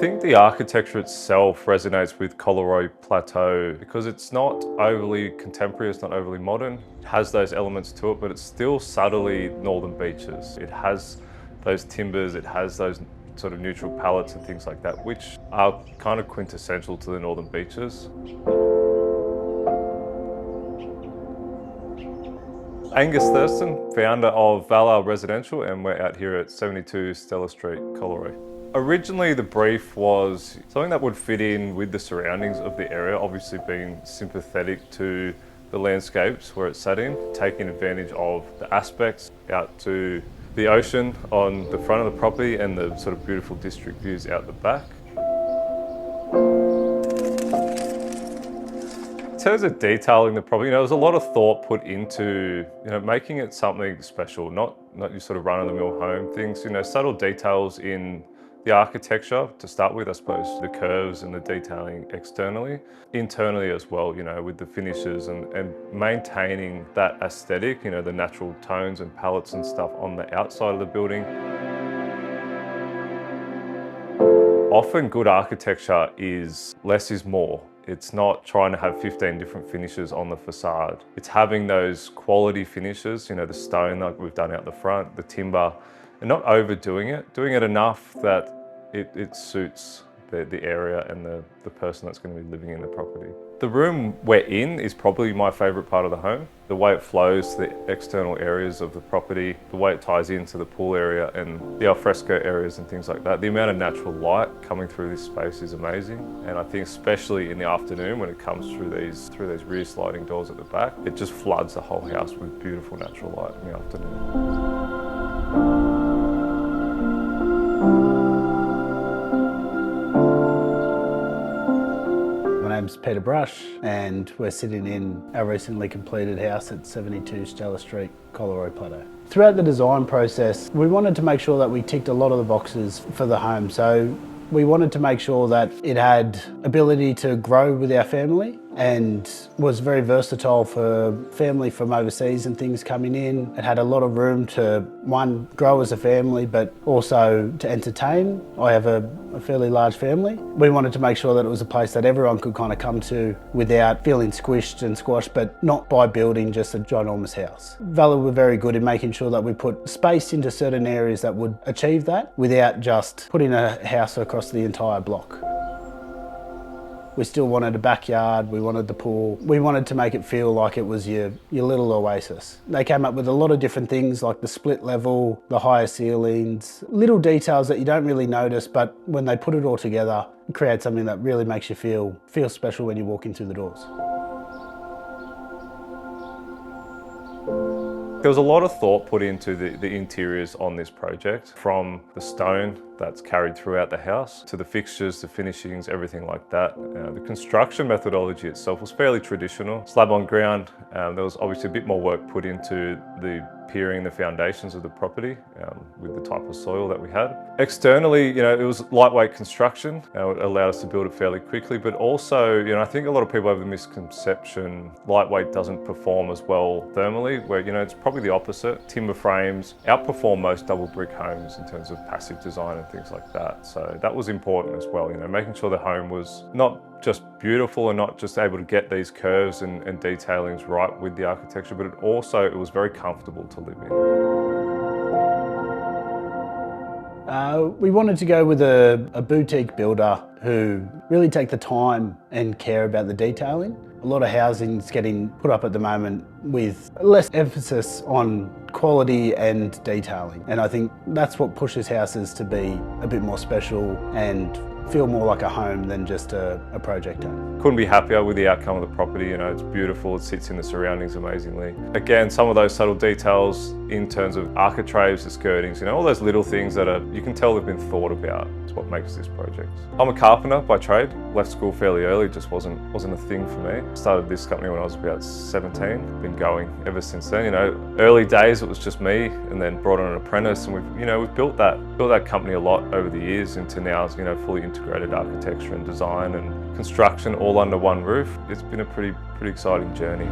think the architecture itself resonates with Collaroy Plateau because it's not overly contemporary, it's not overly modern. It has those elements to it, but it's still subtly Northern Beaches. It has those timbers, it has those sort of neutral palettes and things like that, which are kind of quintessential to the Northern Beaches. Angus Thurston, founder of Valor Residential, and we're out here at 72 Stella Street, Collaroy. Originally, the brief was something that would fit in with the surroundings of the area, obviously being sympathetic to the landscapes where it's sat in, taking advantage of the aspects out to the ocean on the front of the property and the sort of beautiful district views out the back. In terms of detailing the property, there's a lot of thought put into, making it something special, not your sort of run-of-the-mill home things. Subtle details in the architecture to start with, I suppose, the curves and the detailing externally, internally as well. With the finishes and maintaining that aesthetic. The natural tones and palettes and stuff on the outside of the building. Often, good architecture is less is more. It's not trying to have 15 different finishes on the facade. It's having those quality finishes, the stone like we've done out the front, the timber, and not overdoing it, doing it enough that it suits the area and the person that's going to be living in the property. The room we're in is probably my favourite part of the home. The way it flows, the external areas of the property, the way it ties into the pool area and the alfresco areas and things like that. The amount of natural light coming through this space is amazing. And I think especially in the afternoon when it comes through these rear sliding doors at the back, it just floods the whole house with beautiful natural light in the afternoon. My name's Peter Brush and we're sitting in our recently completed house at 72 Stella Street, Collaroy Plateau. Throughout the design process, we wanted to make sure that we ticked a lot of the boxes for the home. So we wanted to make sure that it had ability to grow with our family and was very versatile for family from overseas and things coming in. It had a lot of room to, one, grow as a family, but also to entertain. I have a fairly large family. We wanted to make sure that it was a place that everyone could kind of come to without feeling squished and squashed, but not by building just a ginormous house. Valor were very good in making sure that we put space into certain areas that would achieve that without just putting a house across the entire block. We still wanted a backyard, we wanted the pool. We wanted to make it feel like it was your little oasis. They came up with a lot of different things like the split level, the higher ceilings, little details that you don't really notice, but when they put it all together, it creates something that really makes you feel special when you walk in through the doors. There was a lot of thought put into the interiors on this project, from the stone that's carried throughout the house to the fixtures, the finishings, everything like that. The construction methodology itself was fairly traditional. Slab on ground, there was obviously a bit more work put into the piering the foundations of the property with the type of soil that we had. Externally, it was lightweight construction. It allowed us to build it fairly quickly, but also, I think a lot of people have the misconception lightweight doesn't perform as well thermally, where, it's probably the opposite. Timber frames outperform most double brick homes in terms of passive design and things like that. So that was important as well, making sure the home was not just beautiful and not just able to get these curves and detailings right with the architecture, but it was very comfortable to live in. We wanted to go with a boutique builder who really take the time and care about the detailing. A lot of housing's getting put up at the moment with less emphasis on quality and detailing. And I think that's what pushes houses to be a bit more special and feel more like a home than just a project home. Couldn't be happier with the outcome of the property. It's beautiful, it sits in the surroundings amazingly. Again, some of those subtle details in terms of architraves, the skirtings, all those little things that you can tell have been thought about. It's what makes this project. I'm a carpenter by trade, left school fairly early, just wasn't a thing for me. Started this company when I was about 17, been going ever since then. Early days it was just me, and then brought on an apprentice, and we've built that company a lot over the years into now, fully integrated architecture and design and construction all under one roof. It's been a pretty exciting journey.